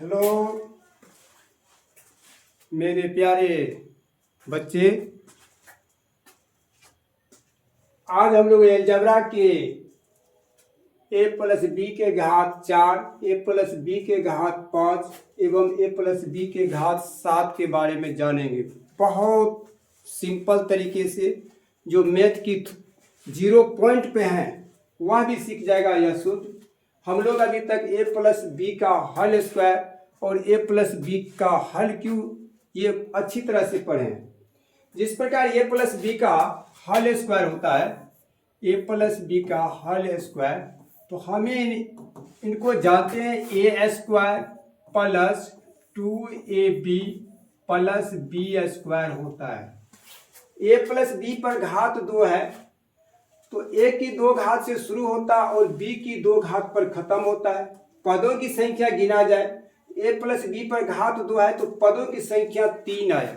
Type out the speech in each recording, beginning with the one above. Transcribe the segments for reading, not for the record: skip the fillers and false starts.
Hello मेरे प्यारे बच्चे, आज हम लोग अलजेब्रा के a प्लस बी के घात 4, a प्लस बी के घात 5 एवं a प्लस बी के घात 7 के बारे में जानेंगे। बहुत सिंपल तरीके से जो मैथ की 0 पॉइंट पे हैं वह भी सीख जाएगा यह सूत्र। हम लोग अभी तक a प्लस बी का हल स्क्वायर और a प्लस बी का हल क्यों ये अच्छी तरह से पढ़े हैं। जिस प्रकार a प्लस बी का हल स्क्वायर होता है, a प्लस बी का हल स्क्वायर, तो हमें इनको जानते हैं a square plus 2ab plus b square होता है। a प्लस बी पर घात 2 है तो a की 2 घात से शुरू होता है और b की 2 घात पर खत्म होता है। पदों की संख्या गिना जाए, a प्लस बी पर घात 2 है तो पदों की संख्या 3 आए।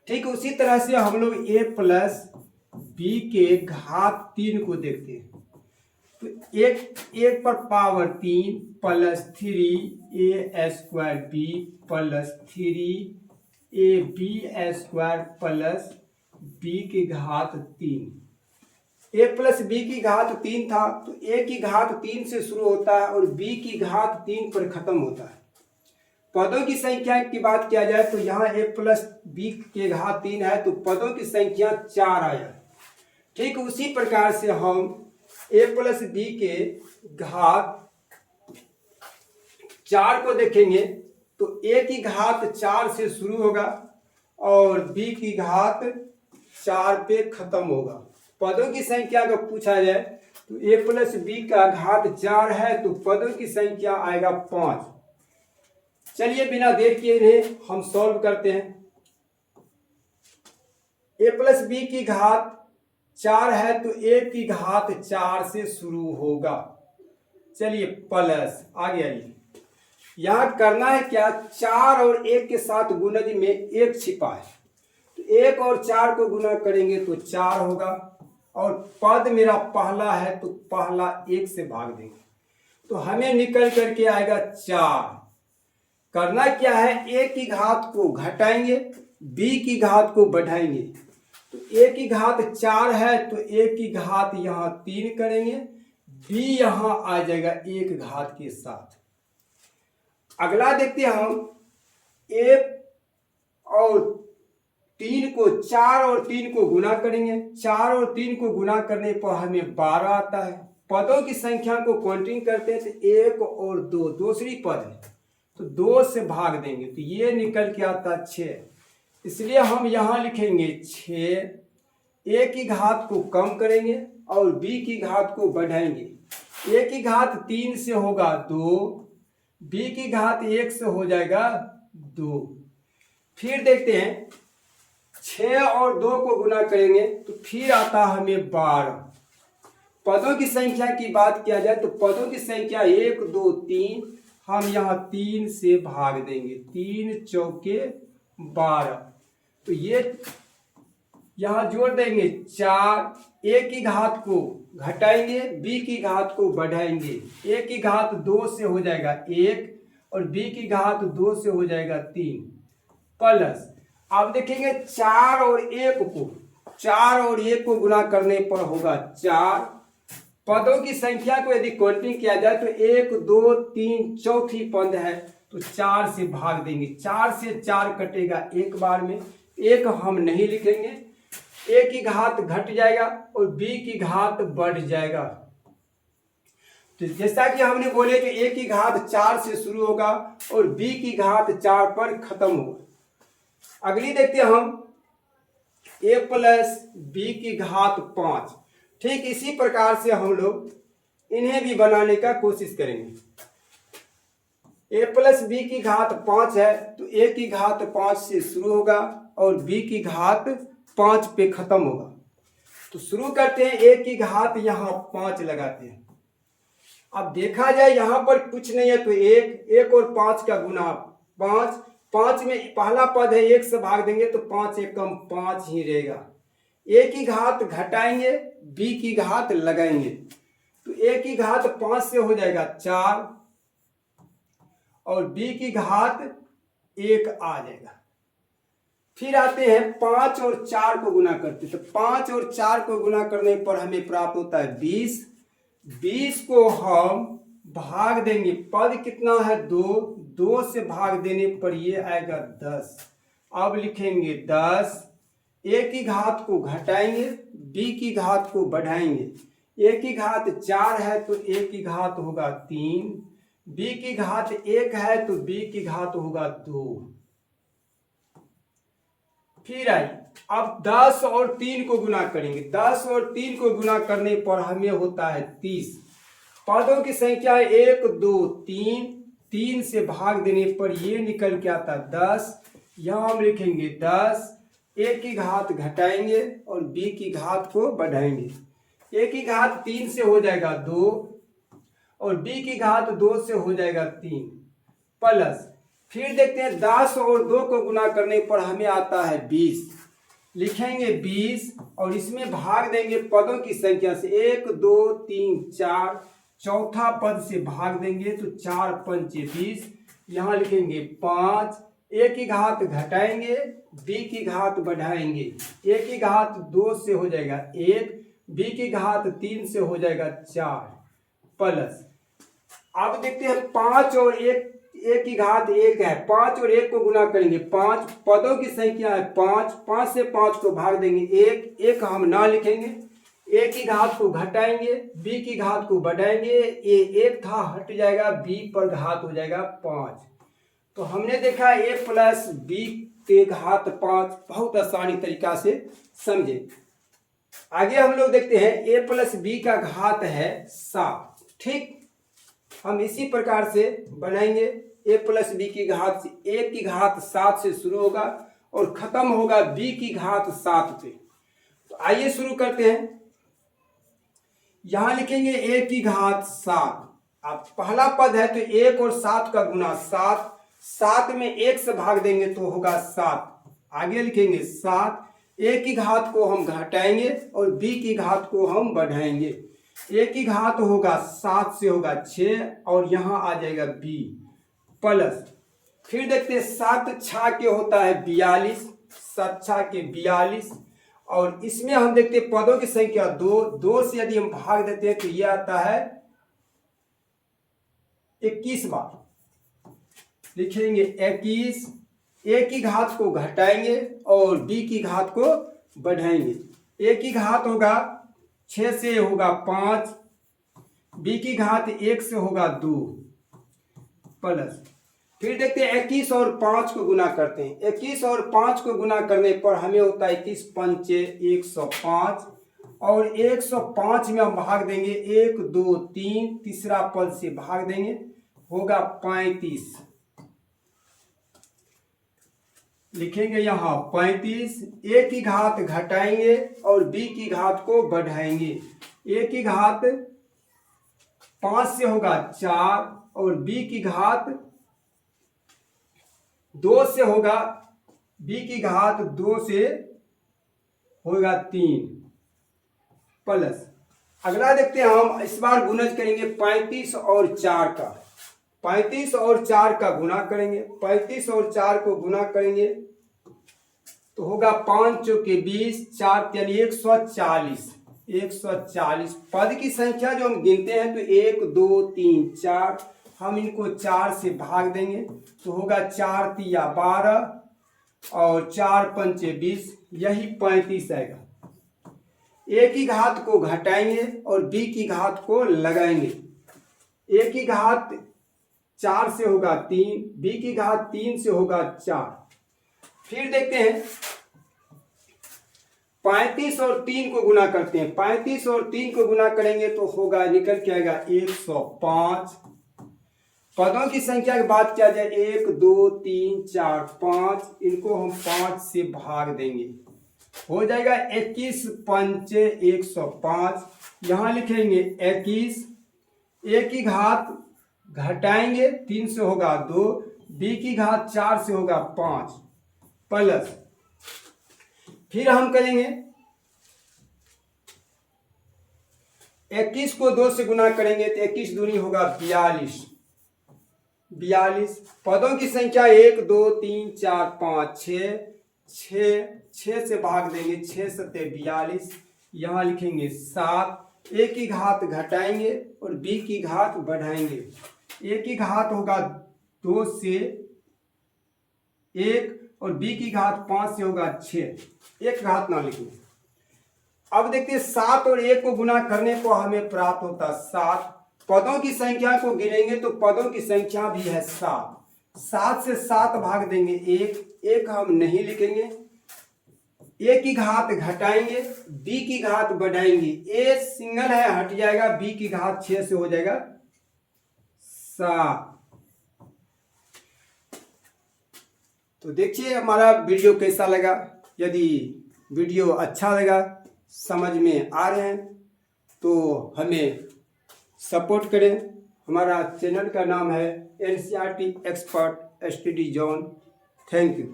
ठीक उसी तरह से हम लोग a प्लस बी के घात 3 को देखते हैं तो एक पर power 3 plus 3a square b plus 3ab square plus b की घात 3। a प्लस बी की घात 3 था तो a की घात 3 से शुरू होता है और b की घात 3 पर खत्म होता है। पदों की संख्या की बात किया जाए तो यहाँ a प्लस बी के घात 3 है तो पदों की संख्या 4 आया। ठीक उसी प्रकार से हम a प्लस बी के घात 4 को देखेंगे तो a की घात 4 से शुरू होगा और b की घात 4 पे खत्म होगा। पदों की संख्या को पूछा जाए तो a प्लस बी का घात 4 है तो पदों की संख्या आएगा 5। चलिए बिना देर किए इन्हें हम सॉल्व करते हैं। a प्लस बी की घात 4 है तो a की घात 4 से शुरू होगा। चलिए प्लस आगे आइए, यहां करना है क्या, 4 और 1 के साथ गुणज में 1 छिपा है तो 1 और 4 को गुना करेंगे तो 4 होगा और पद मेरा पहला है तो पहला 1 से भाग देंगे तो हमें निकल करके आएगा 4। करना क्या है, a की घात को घटाएंगे, b की घात को बढ़ाएंगे तो a की घात 4 है तो a की घात यहाँ 3 करेंगे, b यहाँ आ जाएगा 1 घात के साथ। अगला देखते हैं हम a और 3 को, 4 और 3 को गुना करेंगे, 4 और 3 को गुना करने पर हमें 12 आता है। पदों की संख्या को काउंटिंग करते हैं तो 1 और 2 दूसरी पद है तो 2 से भाग देंगे तो ये निकल के आता 6। इसलिए हम यहाँ लिखेंगे 6। a की घात को कम करेंगे और b की घात को बढ़ाएंगे। a की घात 3 से होगा 2, b की घात 1 से हो जाएगा 2। फिर देखते हैं 6 और 2 को गुना करेंगे तो फिर आता हमें 12। पदों की संख्या की बात किया जाए तो पदों की संख्या 1 2 3, हम यहाँ 3 से भाग देंगे, 3 चौके 12 तो ये यहाँ जोड़ देंगे 4। a की घात को घटाएंगे, b की घात को बढ़ाएंगे, a की घात 2 से हो जाएगा 1 और b की घात 2 से हो जाएगा 3 प्लस। अब देखेंगे 4 और 1 को गुना करने पर होगा 4। पदों की संख्या को यदि काउंटिंग किया जाए तो 1 2 3 चौथी पद है तो 4 से भाग देंगे, 4 से 4 कटेगा एक बार में, 1 हम नहीं लिखेंगे, a की घात घट जाएगा और b की घात बढ़ जाएगा। तो जैसा कि हमने बोले कि a की घात 4 से शुरू होगा और b की घात 4 पर खत्म होगा। अगली देखते हैं हम a प्लस बी की घात 5। ठीक इसी प्रकार से हम लोग इन्हें भी बनाने का कोशिश करेंगे। a प्लस बी की घात 5 है तो a की घात 5 से शुरू होगा और b की घात 5 पे खत्म होगा। तो शुरू करते हैं, a की घात यहाँ 5 लगाते हैं। अब देखा जाए यहाँ पर कुछ नहीं है तो 1 और 5 का गुना 5, 5 में पहला पद है 1 से भाग देंगे तो 5 1 कम 5 ही रहेगा। a की घात घटाएंगे, b की घात लगाएंगे तो a की घात 5 से हो जाएगा 4 और b की घात 1 आ जाएगा। फिर आते हैं 5 और 4 को गुना करते, तो 5 और 4 को गुना करने पर हमें प्राप्त होता है 20। 20 को हम भाग देंगे, पद कितना है 2, 2 से भाग देने पर ये आएगा 10। अब लिखेंगे 10, a की घात को घटाएंगे, b की घात को बढ़ाएंगे। a की घात 4 है तो a की घात होगा 3, b की घात 1 है तो b की घात होगा 2। फिर आई, अब 10 और 3 को गुना करेंगे, 10 और 3 को गुना करने पर हमें होता है 30। पदों की संख्या 1 2 3, 3 से भाग देने पर ये निकल के आता 10। यहाँ हम लिखेंगे 10, a की घात घटाएंगे और b की घात को बढ़ाएंगे। a की घात 3 से हो जाएगा 2 और b की घात 2 से हो जाएगा 3 प्लस। फिर देखते हैं 10 और 2 को गुना करने पर हमें आता है 20। लिखेंगे 20 और इसमें भाग देंगे पदों की संख्या से, 1 2 3 4, चौथा पद से भाग देंगे तो 4 पंचे 20। यहाँ लिखेंगे 5, a की घात घटाएंगे, b की घात बढ़ाएंगे। a की घात 2 से हो जाएगा 1, b की घात 3 से हो जाएगा 4 प्लस। अब देखते हैं 5 और 1, a की घात 1 है, 5 और 1 को गुना करेंगे, 5 पदों की संख्या है 5, 5 से 5 को भाग देंगे 1, 1 हम ना लिखेंगे। a की घात को घटाएंगे, b की घात को बढ़ाएंगे, a 1 था हट जाएगा, b पर घात हो जाएगा 5। तो हमने देखा a प्लस b के घात 5 बहुत आसानी तरीका से समझे। आगे हम लोग देखते हैं a प्लस b का घात है 7। ठीक, हम इसी प्रकार से बनाएंगे। a प्लस b की घात से, a की घात 7 से शुरू होगा और खत्म होगा b की घात 7 पे। तो आइए शुरू करते हैं। यहां लिखेंगे a की घात 7। अब पहला पद है तो 1 और 7 का गुना 7, 7 में 1 से भाग देंगे तो होगा 7। आगे लिखेंगे 7, a की घात को हम घटाएंगे और b की घात को हम बढ़ाएंगे। a की घात होगा 7 से होगा 6 और यहाँ आ जाएगा b प्लस। फिर देखते हैं 7 छा के होता है 42, 7 छा के 42 और इसमें हम देखते हैं पदों की संख्या 2, 2 से यदि हम भाग देते हैं तो ये आता है 21 बार। लिखेंगे 21, a की घात को घटाएंगे और b की घात को बढ़ाएंगे। a की घात होगा 6 से होगा 5, b की घात 1 से होगा 2 प्लस। फिर देखते हैं 21 और 5 को गुना करते हैं। 21 और 5 को गुना करने पर हमें होता है 21 पंचे 105 और 105 में हम भाग देंगे 1 2 3, तीसरा पद से भाग देंगे होगा 35। लिखेंगे यहाँ 35, a की घात घटाएंगे और b की घात को बढ़ाएंगे। a की घात 5 से होगा 4 और b की घात 2 से होगा, b की घात 2 से होगा 3 प्लस। अगला देखते हैं हम इस बार गुणज करेंगे 35 और 4 का। 35 और 4 का गुना करेंगे, 35 और 4 को गुना करेंगे तो होगा 5 चौके 20, 4 यानी 140। 140 पद की संख्या जो हम गिनते हैं तो 1 2 3 4, हम इनको 4 से भाग देंगे तो होगा 4 तिया 12 और 4 पंचे 20, यही 35 आएगा। a की घात को घटाएंगे और b की घात को लगाएंगे। a की घात 4 से होगा 3, b की घात 3 से होगा 4। फिर देखते हैं 35 और 3 को गुना करते हैं। 35 और 3 को गुना करेंगे तो होगा, निकल के आएगा 105। पदों की संख्या की बात किया जाए 1 2 3 4 5, इनको हम 5 से भाग देंगे हो जाएगा 21 पंचे 105। यहाँ लिखेंगे 21, a की घात घटाएंगे 3 से होगा 2, b की घात 4 से होगा 5 प्लस। फिर हम करेंगे 21 को 2 से गुना करेंगे तो 21 दूनी होगा 42, 42। पदों की संख्या 1 2 3 4 5 6, 6 से भाग देंगे, 6 सत्ते 42। यहाँ लिखेंगे 7। ए की घात घटाएंगे और बी की घात बढ़ाएंगे। ए की घात होगा 2 से 1 और बी की घात 5 से होगा 6। एक घात ना लिखेंगे। अब देखते हैं 7 और 1 को गुना करने को हमें प्राप्त होता है 7। पदों की संख्या को गिनेंगे तो पदों की संख्या भी है 7। 7 से 7 भाग देंगे 1 हम नहीं लिखेंगे। ए की घात घटाएंगे, बी की घात बढ़ाएंगे। ए सिंगल है हट जाएगा, बी की घात 6 से हो जाएगा 7। तो देखिए हमारा वीडियो कैसा लगा। यदि वीडियो अच्छा लगा, समझ में आ रहे हैं तो हमें सपोर्ट करें। हमारा चैनल का नाम है NCERT expert study zone. Thank you.